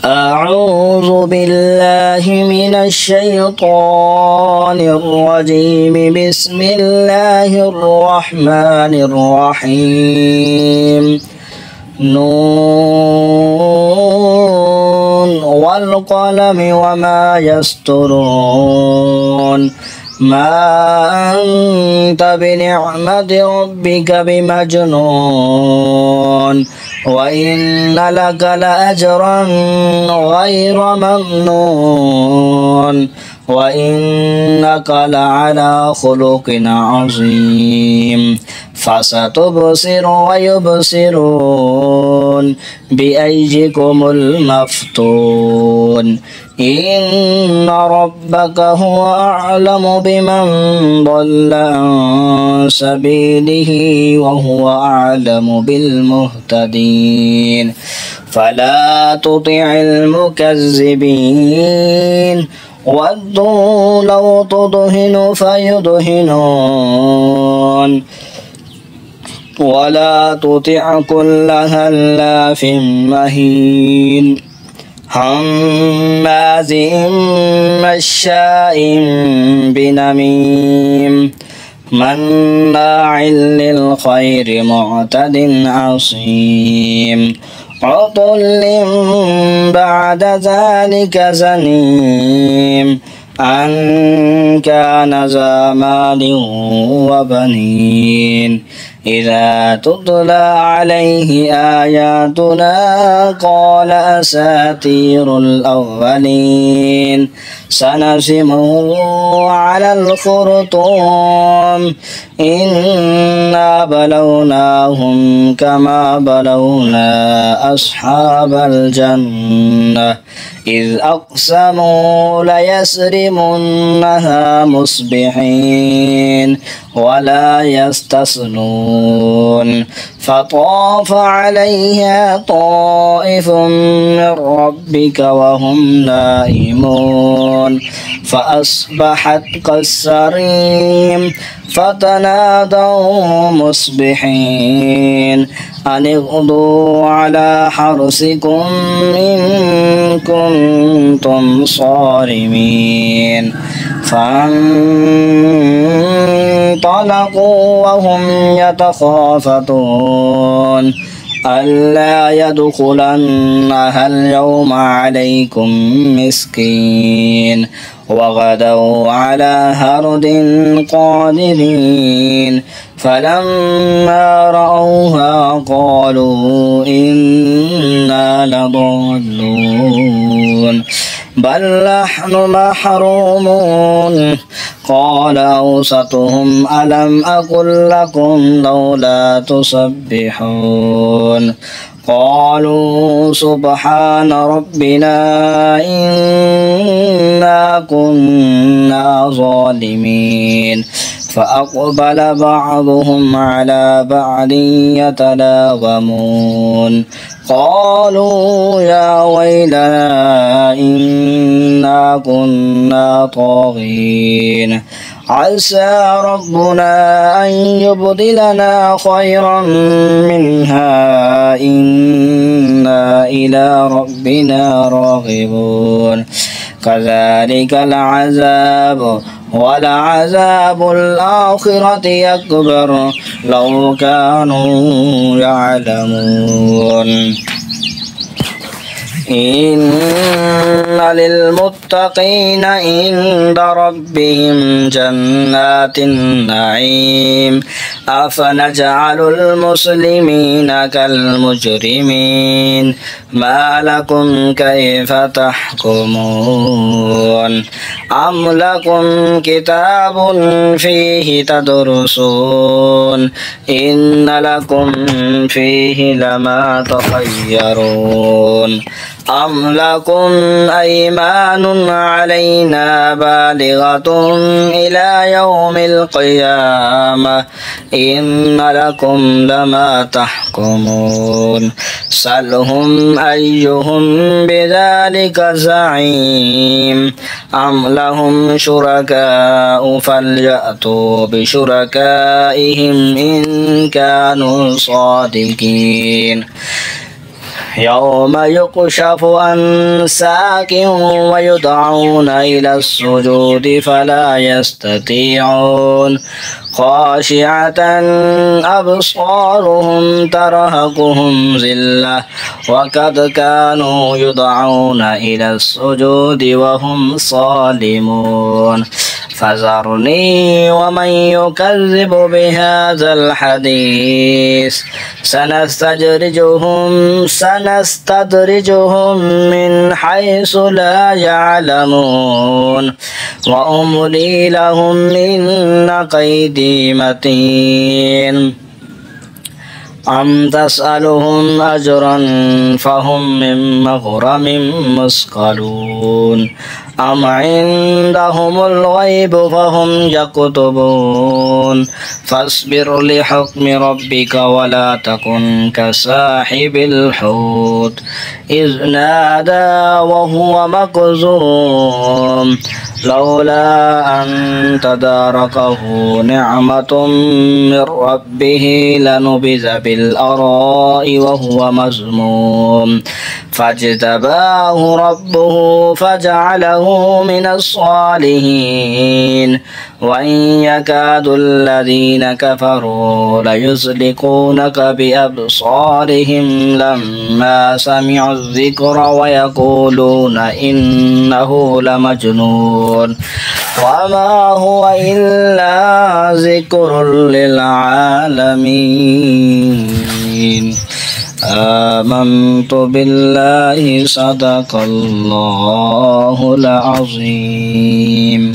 أعوذ بالله من الشيطان الرجيم. بسم الله الرحمن الرحيم. نون والقلم وما يسطرون. ما أنت بنعمة ربك بمجنون، وإن لك لأجرا غير ممنون، وإنك لعلى خلق عظيم. فستبصر ويبصرون بأيكم المفتون. إن ربك هو أعلم بمن ضل عن سبيله وهو أعلم بالمهتدين. فلا تطع المكذبين. ودوا لو تدهن فيدهنون. ولا تطع كل هلاف مهين هماز مشاء بنميم مناع للخير معتد عصيم عتل بعد ذلك زنيم أن كان ذا مال وبنين. إذا تتلى عليه آياتنا قال أساطير الأولين. سنسمه على الخرطوم. إنا بلوناهم كما بلونا أصحاب الجنة إذ أقسموا ليسرمنها مصبحين ولا يستثنون. فطاف عليها طائف من ربك وهم نائمون فأصبحت كالصريم. فتنادوا مصبحين أن اغدوا على حرثكم إن كنتم صارمين. فانطلقوا وهم يتخافتون ألا يدخلنها اليوم عليكم مسكين. وغدوا على هرد قادرين. فلما رأوها قالوا إنا لضالون بل نحن محرومون. قال أوسطهم ألم أقل لكم لولا تسبحون. قالوا سبحان ربنا إنا كنا ظالمين. فأقبل بعضهم على بعض يتلاومون. قالوا يا ويلنا إنا كنا طاغين. عسى ربنا أن يبدلنا خيرا منها إنا إلى ربنا راغبون. كذلك العذاب ولعذاب الآخرة أكبر لو كانوا يعلمون. إن للمتقين عند ربهم جنات النعيم. أفنجعل المسلمين كالمجرمين ما لكم كيف تحكمون. أم لكم كتاب فيه تدرسون إن لكم فيه لما تخيرون. أم لكم أيمان علينا بالغة إلى يوم القيامة إن لكم لما تحكمون. سلهم أيهم بذلك زعيم. أم لهم شركاء فليأتوا بشركائهم إن كانوا صادقين. يوم يكشف عن ساق ويدعون إلى السجود فلا يستطيعون خاشعة أبصارهم ترهقهم ذلة وقد كانوا يدعون إلى السجود وهم صالمون فذرني ومن يكذب بهذا الحديث سنستدرجهم من حيث لا يعلمون وأملي لهم إن كيدي متين أم تسألهم أجرا فهم من مغرم مثقلون أم عندهم الغيب فهم يكتبون فاصبر لحكم ربك ولا تكن كصاحب الحوت إذ نادى وهو مكظوم لولا أن تداركه نعمة من ربه لنبذ بالأراء وهو مذموم فاجتباه ربه فجعله من الصالحين وإن يكاد الذين كفروا ليزلقونك بأبصارهم لما سمعوا الذكر ويقولون إنه لمجنون وما هو إلا ذكر للعالمين آمنت بالله صدق الله العظيم.